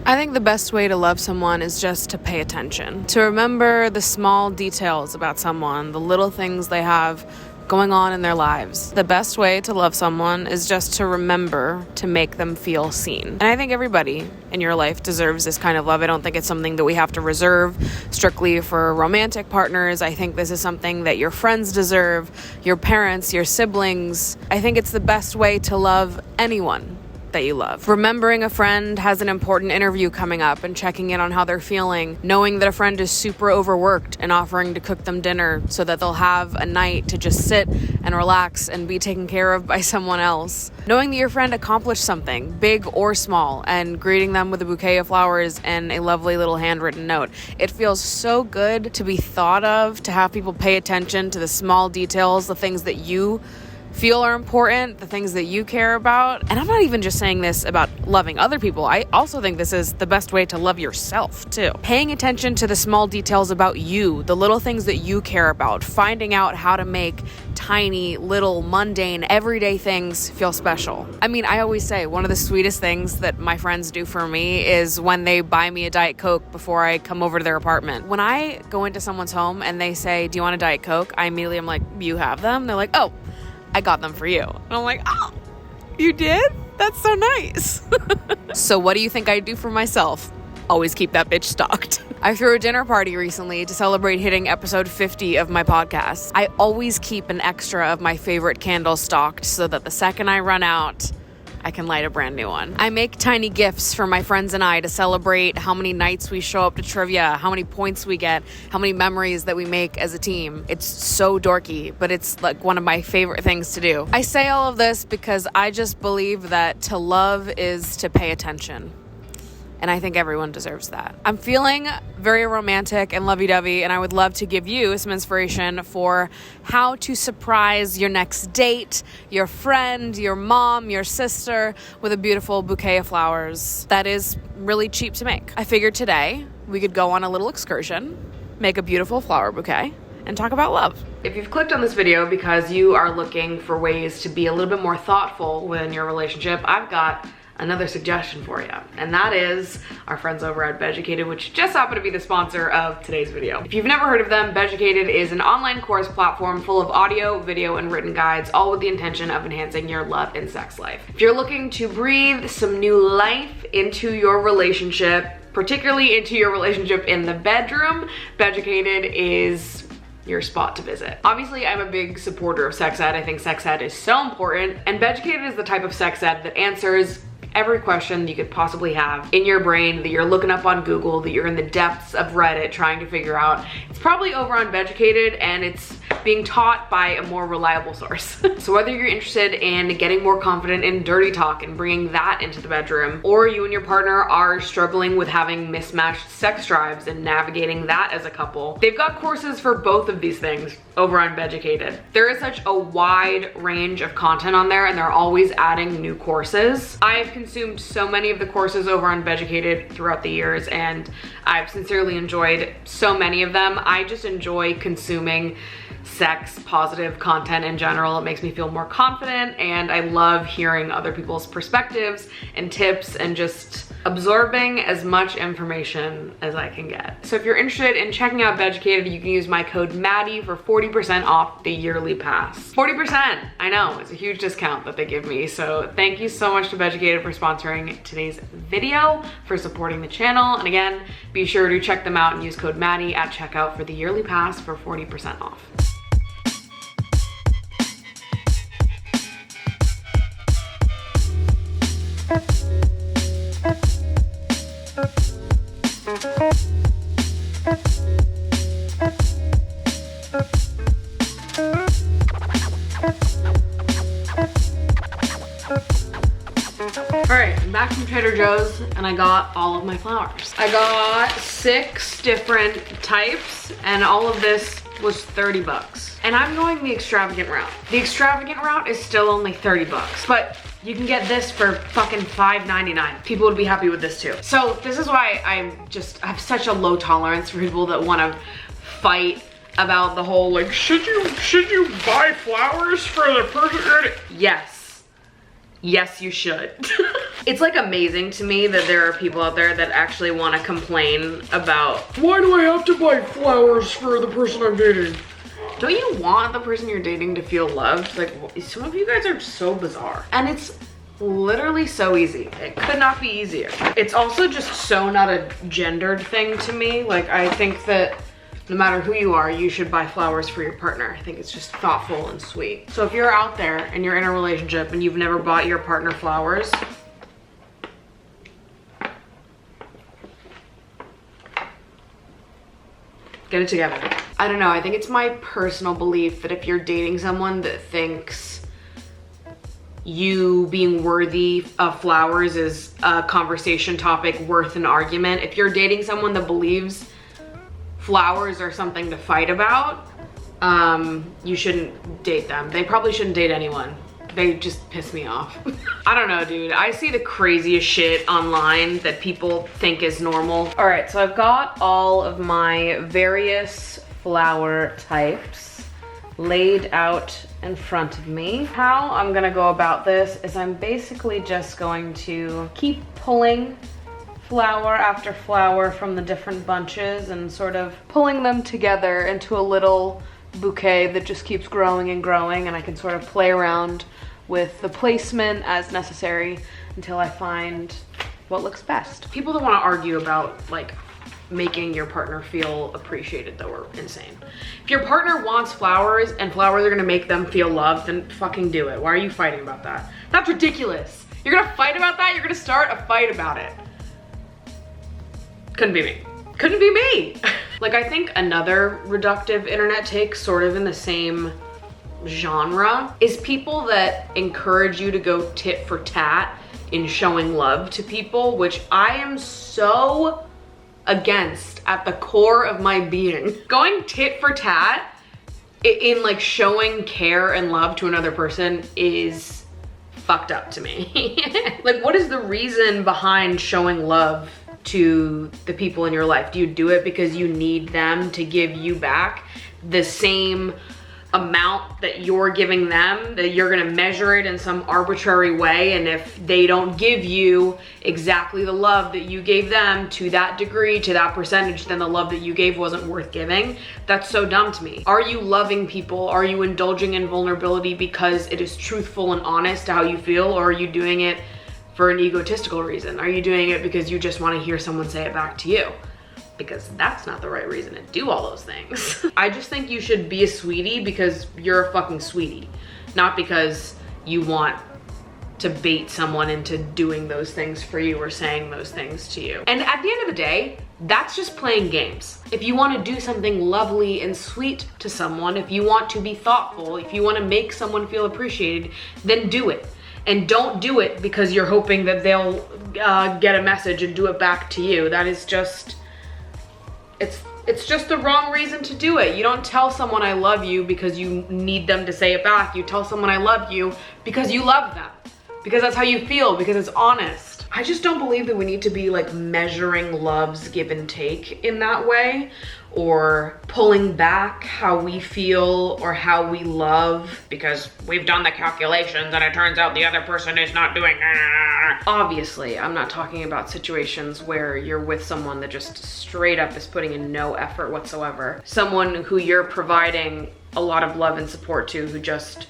I think the best way to love someone is just to pay attention, to remember the small details about someone, the little things they have going on in their lives. The best way to love someone is just to remember to make them feel seen. And I think everybody in your life deserves this kind of love. I don't think it's something that we have to reserve strictly for romantic partners. I think this is something that your friends deserve, your parents, your siblings. I think it's the best way to love anyone that you love. Remembering a friend has an important interview coming up and checking in on how they're feeling, knowing that a friend is super overworked and offering to cook them dinner so that they'll have a night to just sit and relax and be taken care of by someone else. Knowing that your friend accomplished something, big or small, and greeting them with a bouquet of flowers and a lovely little handwritten note. It feels so good to be thought of, to have people pay attention to the small details, the things that you feel are important, the things that you care about. And I'm not even just saying this about loving other people. I also think this is the best way to love yourself too. Paying attention to the small details about you, the little things that you care about, finding out how to make tiny, little, mundane, everyday things feel special. I mean, I always say one of the sweetest things that my friends do for me is when they buy me a Diet Coke before I come over to their apartment. When I go into someone's home and they say, "Do you want a Diet Coke?" I immediately am like, "You have them?" They're like, "Oh, I got them for you." And I'm like, "Oh, you did? That's so nice." So what do you think I do for myself? Always keep that bitch stocked. I threw a dinner party recently to celebrate hitting episode 50 of my podcast. I always keep an extra of my favorite candles stocked so that the second I run out, I can light a brand new one. I make tiny gifts for my friends and I to celebrate how many nights we show up to trivia, how many points we get, how many memories that we make as a team. It's so dorky, but it's like one of my favorite things to do. I say all of this because I just believe that to love is to pay attention. And I think everyone deserves that. I'm feeling very romantic and lovey-dovey, and I would love to give you some inspiration for how to surprise your next date, your friend, your mom, your sister with a beautiful bouquet of flowers that is really cheap to make. I figured today we could go on a little excursion, make a beautiful flower bouquet, and talk about love. If you've clicked on this video because you are looking for ways to be a little bit more thoughtful within your relationship, I've got another suggestion for you, and that is our friends over at Beducated, which just happen to be the sponsor of today's video. If you've never heard of them, Beducated is an online course platform full of audio, video, and written guides, all with the intention of enhancing your love and sex life. If you're looking to breathe some new life into your relationship, particularly into your relationship in the bedroom, Beducated is your spot to visit. Obviously, I'm a big supporter of sex ed. I think sex ed is so important, and Beducated is the type of sex ed that answers every question you could possibly have in your brain that you're looking up on Google, that you're in the depths of Reddit trying to figure out. It's probably over on Beducated, and it's being taught by a more reliable source. So whether you're interested in getting more confident in dirty talk and bringing that into the bedroom, or you and your partner are struggling with having mismatched sex drives and navigating that as a couple, they've got courses for both of these things over on Beducated. There is such a wide range of content on there, and they're always adding new courses. I have consumed so many of the courses over on Beducated throughout the years, and I've sincerely enjoyed so many of them. I just enjoy consuming sex positive content in general. It makes me feel more confident, and I love hearing other people's perspectives and tips and just absorbing as much information as I can get. So if you're interested in checking out Beducated, you can use my code Maddie for 40% off the yearly pass. 40%, I know, it's a huge discount that they give me. So thank you so much to Beducated for sponsoring today's video, for supporting the channel. And again, be sure to check them out and use code Maddie at checkout for the yearly pass for 40% off. Alright, I'm back from Trader Joe's and I got all of my flowers. I got 6 different types and all of this was 30 bucks. And I'm going the extravagant route. The extravagant route is still only 30 bucks, but you can get this for fucking $5.99. People would be happy with this too. So this is why I have such a low tolerance for people that want to fight about the whole like, should you buy flowers for the person? Yes. Yes, you should. It's like amazing to me that there are people out there that actually want to complain about, why do I have to buy flowers for the person I'm dating? Don't you want the person you're dating to feel loved? Like, some of you guys are so bizarre. And it's literally so easy. It could not be easier. It's also just so not a gendered thing to me. Like, I think that no matter who you are, you should buy flowers for your partner. I think it's just thoughtful and sweet. So if you're out there and you're in a relationship and you've never bought your partner flowers, get it together. I don't know, I think it's my personal belief that if you're dating someone that thinks you being worthy of flowers is a conversation topic worth an argument, if you're dating someone that believes flowers are something to fight about, you shouldn't date them. They probably shouldn't date anyone. They just piss me off. I don't know, dude. I see the craziest shit online that people think is normal. All right, so I've got all of my various flower types laid out in front of me. How I'm gonna go about this is I'm basically just going to keep pulling flower after flower from the different bunches and sort of pulling them together into a little bouquet that just keeps growing and growing, and I can sort of play around with the placement as necessary until I find what looks best. People that want to argue about like making your partner feel appreciated though are insane. If your partner wants flowers and flowers are gonna make them feel loved, then fucking do it. Why are you fighting about that? That's ridiculous. You're gonna fight about that? You're gonna start a fight about it. Couldn't be me. Couldn't be me. Like, I think another reductive internet take sort of in the same genre is people that encourage you to go tit for tat in showing love to people, which I am so against at the core of my being. Going tit for tat in like showing care and love to another person is fucked up to me. Like, what is the reason behind showing love to the people in your life? Do you do it because you need them to give you back the same amount that you're giving them, that you're gonna measure it in some arbitrary way, and if they don't give you exactly the love that you gave them to that degree, to that percentage, then the love that you gave wasn't worth giving? That's so dumb to me. Are you loving people? Are you indulging in vulnerability because it is truthful and honest to how you feel, or are you doing it for an egotistical reason? Are you doing it because you just want to hear someone say it back to you? Because that's not the right reason to do all those things. I just think you should be a sweetie because you're a fucking sweetie, not because you want to bait someone into doing those things for you or saying those things to you. And at the end of the day, that's just playing games. If you want to do something lovely and sweet to someone, if you want to be thoughtful, if you want to make someone feel appreciated, then do it. And don't do it because you're hoping that they'll get a message and do it back to you. That is just, it's just the wrong reason to do it. You don't tell someone I love you because you need them to say it back. You tell someone I love you because you love them, because that's how you feel, because it's honest. I just don't believe that we need to be like measuring love's give and take in that way, or pulling back how we feel or how we love because we've done the calculations and it turns out the other person is not doing. Obviously, I'm not talking about situations where you're with someone that just straight up is putting in no effort whatsoever. Someone who you're providing a lot of love and support to who just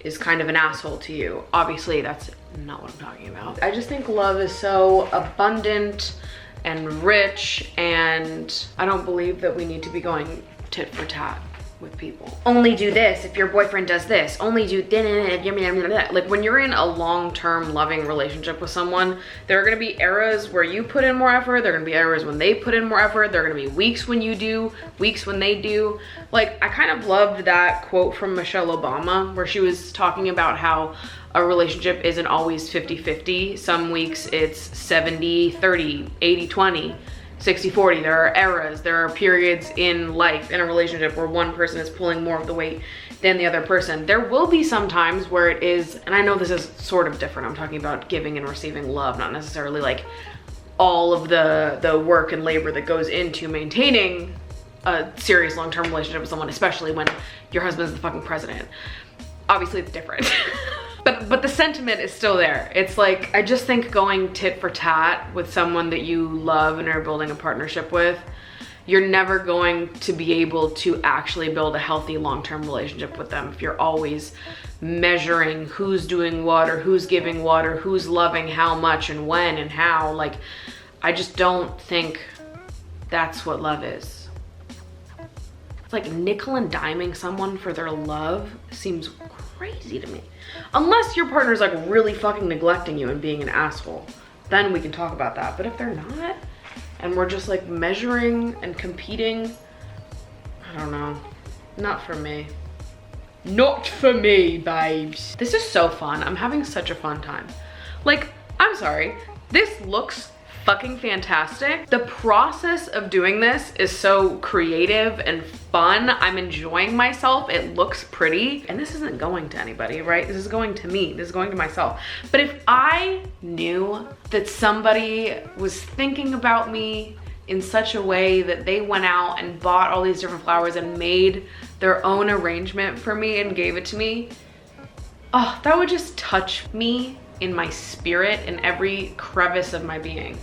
is kind of an asshole to you. Obviously, that's not what I'm talking about. I just think love is so abundant and rich, and I don't believe that we need to be going tit for tat with people. Only do this if your boyfriend does this. Only do that. Like, when you're in a long-term loving relationship with someone, there are gonna be eras where you put in more effort. There are gonna be eras when they put in more effort. There are gonna be weeks when you do, weeks when they do. Like, I kind of loved that quote from Michelle Obama where she was talking about how a relationship isn't always 50-50. Some weeks it's 70-30, 80-20. 60-40, there are eras, there are periods in life, in a relationship, where one person is pulling more of the weight than the other person. There will be some times where it is, and I know this is sort of different, I'm talking about giving and receiving love, not necessarily like all of the work and labor that goes into maintaining a serious long-term relationship with someone, especially when your husband's the fucking president. Obviously it's different. But the sentiment is still there. It's like, I just think going tit for tat with someone that you love and are building a partnership with, you're never going to be able to actually build a healthy long-term relationship with them if you're always measuring who's doing what or who's giving what or who's loving how much and when and how. Like, I just don't think that's what love is. It's like nickel and diming someone for their love seems crazy to me. Unless your partner's like really fucking neglecting you and being an asshole, then we can talk about that. But if they're not, and we're just like measuring and competing, I don't know, not for me. Not for me, babes. This is so fun. I'm having such a fun time. Like, I'm sorry, this looks fucking fantastic. The process of doing this is so creative and fun. I'm enjoying myself. It looks pretty. And this isn't going to anybody, right? This is going to me. This is going to myself. But if I knew that somebody was thinking about me in such a way that they went out and bought all these different flowers and made their own arrangement for me and gave it to me, oh, that would just touch me in my spirit, in every crevice of my being.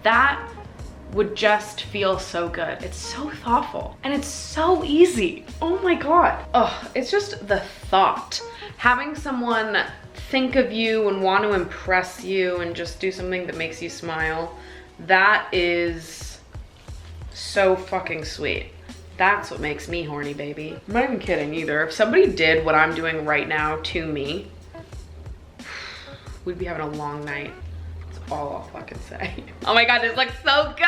That would just feel so good. It's so thoughtful and it's so easy. Oh my God. Oh, it's just the thought. Having someone think of you and want to impress you and just do something that makes you smile, that is so fucking sweet. That's what makes me horny, baby. I'm not even kidding either. If somebody did what I'm doing right now to me, we'd be having a long night. That's all I'll fucking say. Oh my God, this looks so good.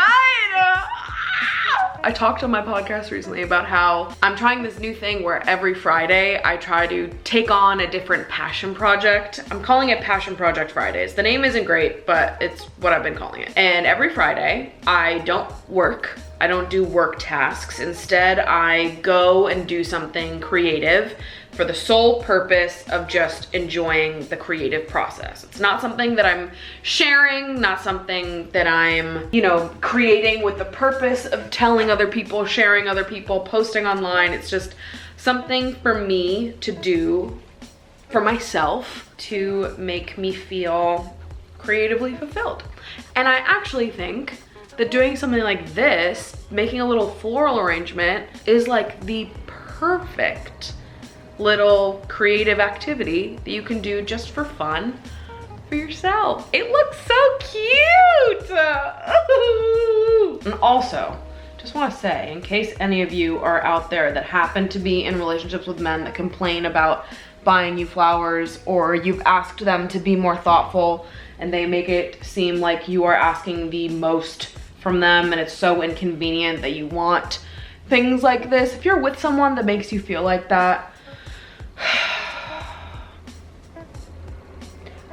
I talked on my podcast recently about how I'm trying this new thing where every Friday I try to take on a different passion project. I'm calling it Passion Project Fridays. The name isn't great, but it's what I've been calling it. And every Friday I don't work. I don't do work tasks. Instead, I go and do something creative for the sole purpose of just enjoying the creative process. It's not something that I'm sharing, not something that I'm, you know, creating with the purpose of telling other people, sharing other people, posting online. It's just something for me to do for myself to make me feel creatively fulfilled. And I actually think that doing something like this, making a little floral arrangement, is like the perfect little creative activity that you can do just for fun for yourself. It looks so cute. And also, just want to say, in case any of you are out there that happen to be in relationships with men that complain about buying you flowers, or you've asked them to be more thoughtful and they make it seem like you are asking the most from them and it's so inconvenient that you want things like this. If you're with someone that makes you feel like that,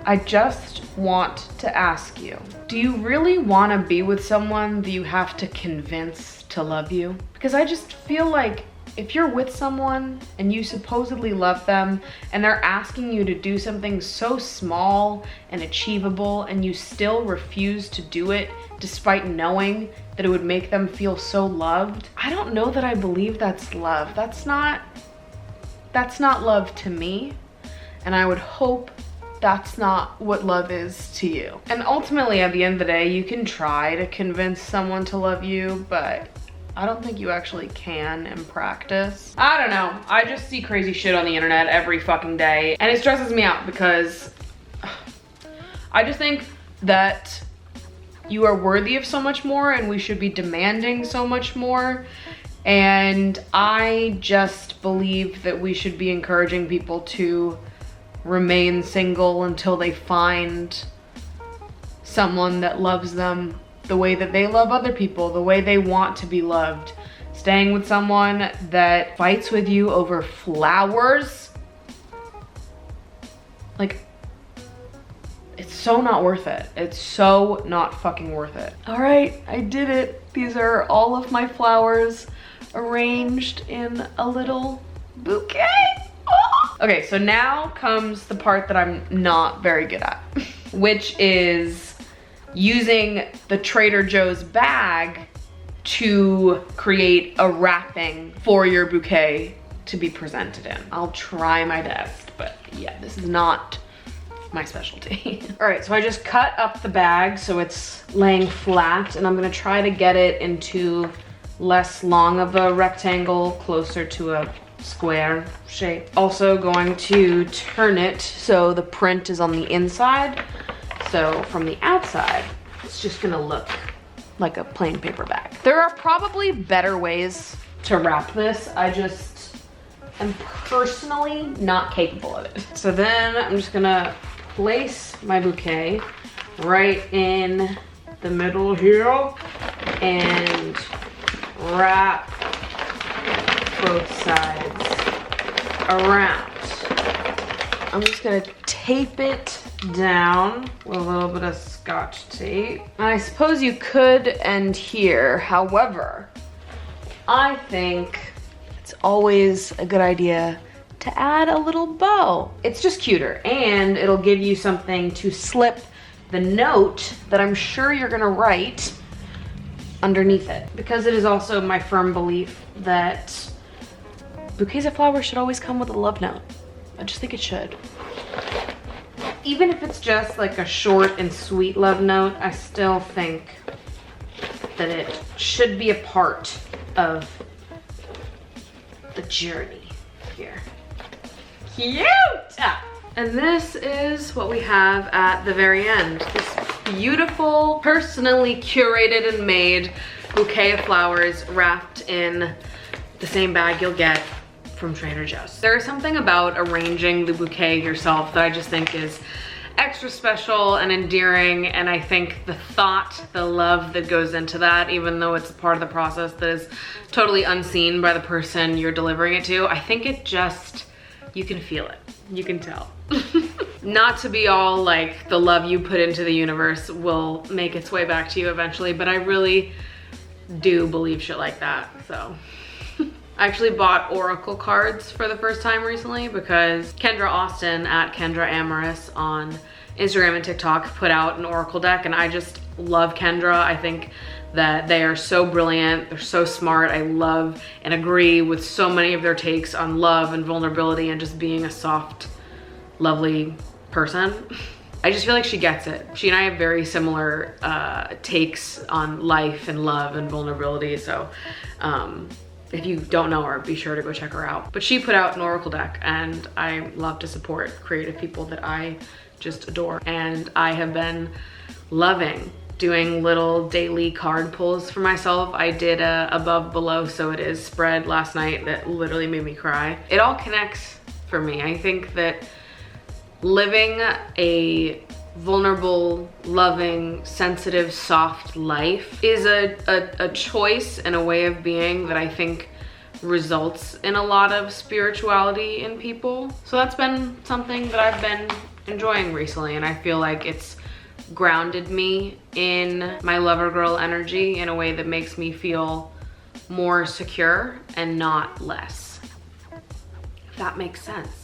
I just want to ask you, do you really want to be with someone that you have to convince to love you? Because I just feel like if you're with someone and you supposedly love them and they're asking you to do something so small and achievable and you still refuse to do it despite knowing that it would make them feel so loved, I don't know that I believe that's love. That's not love to me, and I would hope that's not what love is to you. And ultimately, at the end of the day, you can try to convince someone to love you, but I don't think you actually can in practice. I don't know. I just see crazy shit on the internet every fucking day, and it stresses me out because I just think that you are worthy of so much more and we should be demanding so much more. And I just believe that we should be encouraging people to remain single until they find someone that loves them the way that they love other people, the way they want to be loved. Staying with someone that fights with you over flowers, like, it's so not worth it. It's so not fucking worth it. All right, I did it. These are all of my flowers arranged in a little bouquet. Oh! Okay, so now comes the part that I'm not very good at, which is using the Trader Joe's bag to create a wrapping for your bouquet to be presented in. I'll try my best, but yeah, this is not my specialty. All right, so I just cut up the bag so it's laying flat, and I'm gonna try to get it into less long of a rectangle, closer to a square shape. Also going to turn it so the print is on the inside. So from the outside, it's just gonna look like a plain paper bag. There are probably better ways to wrap this. I just am personally not capable of it. So then I'm just gonna place my bouquet right in the middle here and wrap both sides around. I'm just gonna tape it down with a little bit of Scotch tape. And I suppose you could end here. However, I think it's always a good idea to add a little bow. It's just cuter, and it'll give you something to slip the note that I'm sure you're gonna write underneath it. Because it is also my firm belief that bouquets of flowers should always come with a love note. I just think it should. Even if it's just like a short and sweet love note, I still think that it should be a part of the journey here. Cute! And this is what we have at the very end. This beautiful, personally curated and made bouquet of flowers wrapped in the same bag you'll get from Trader Joe's. There is something about arranging the bouquet yourself that I just think is extra special and endearing, and I think the thought, the love that goes into that, even though it's a part of the process that is totally unseen by the person you're delivering it to, I think it just, you can feel it. You can tell. Not to be all like the love you put into the universe will make its way back to you eventually, but I really do believe shit like that, so. I actually bought oracle cards for the first time recently because Kendra Austin at Kendra Amorous on Instagram and TikTok put out an oracle deck, and I just love Kendra. I think that they are so brilliant, they're so smart. I love and agree with so many of their takes on love and vulnerability and just being a soft, lovely person. I just feel like she gets it. She and I have very similar takes on life and love and vulnerability, so if you don't know her, be sure to go check her out. But she put out an oracle deck, and I love to support creative people that I just adore. And I have been loving doing little daily card pulls for myself. I did a above below so it is spread last night that literally made me cry. It all connects for me. I think that living a vulnerable, loving, sensitive, soft life is a choice and a way of being that I think results in a lot of spirituality in people. So that's been something that I've been enjoying recently, and I feel like it's grounded me in my lover girl energy in a way that makes me feel more secure and not less. If that makes sense.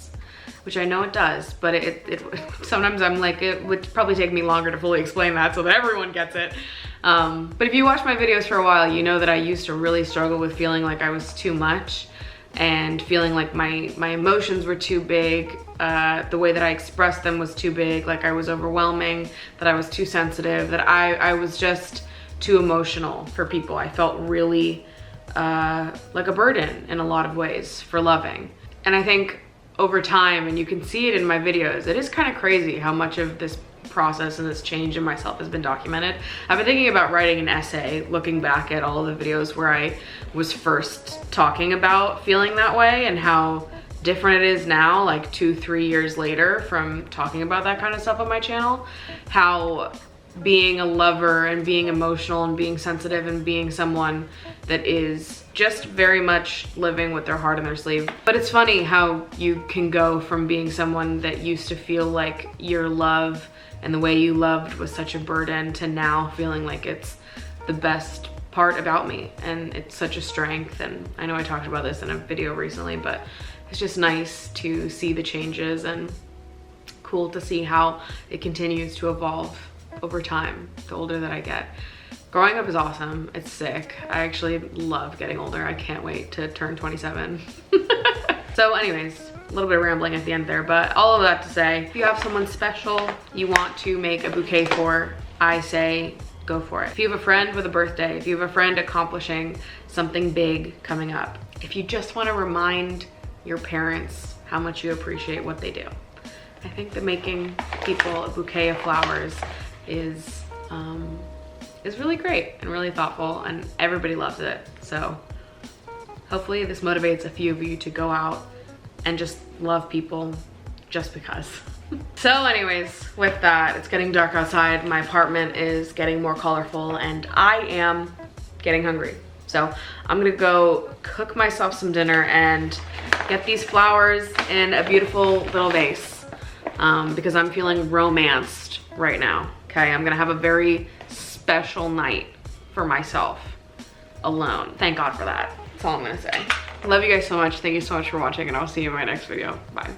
Which I know it does, but it sometimes I'm like, it would probably take me longer to fully explain that so that everyone gets it. But if you watch my videos for a while, you know that I used to really struggle with feeling like I was too much and feeling like my emotions were too big, the way that I expressed them was too big, like I was overwhelming, that I was too sensitive, that I was just too emotional for people. I felt really like a burden in a lot of ways for loving. And I think over time, and you can see it in my videos, it is kind of crazy how much of this process and this change in myself has been documented. I've been thinking about writing an essay looking back at all of the videos where I was first talking about feeling that way and how different it is now, like 2-3 years later from talking about that kind of stuff on my channel. How being a lover and being emotional and being sensitive and being someone that is just very much living with their heart on their sleeve. But it's funny how you can go from being someone that used to feel like your love and the way you loved was such a burden to now feeling like it's the best part about me and it's such a strength. And I know I talked about this in a video recently, but it's just nice to see the changes and cool to see how it continues to evolve over time, the older that I get. Growing up is awesome, it's sick. I actually love getting older. I can't wait to turn 27. So anyways, a little bit of rambling at the end there, but all of that to say, if you have someone special you want to make a bouquet for, I say go for it. If you have a friend with a birthday, if you have a friend accomplishing something big coming up, if you just want to remind your parents how much you appreciate what they do, I think that making people a bouquet of flowers is really great and really thoughtful, and everybody loves it. So hopefully this motivates a few of you to go out and just love people just because. So anyways, with that, it's getting dark outside. My apartment is getting more colorful and I am getting hungry. So I'm gonna go cook myself some dinner and get these flowers in a beautiful little vase because I'm feeling romanced right now. Okay, I'm gonna have a very special night for myself alone. Thank God for that. That's all I'm gonna say. Love you guys so much. Thank you so much for watching, and I'll see you in my next video. Bye.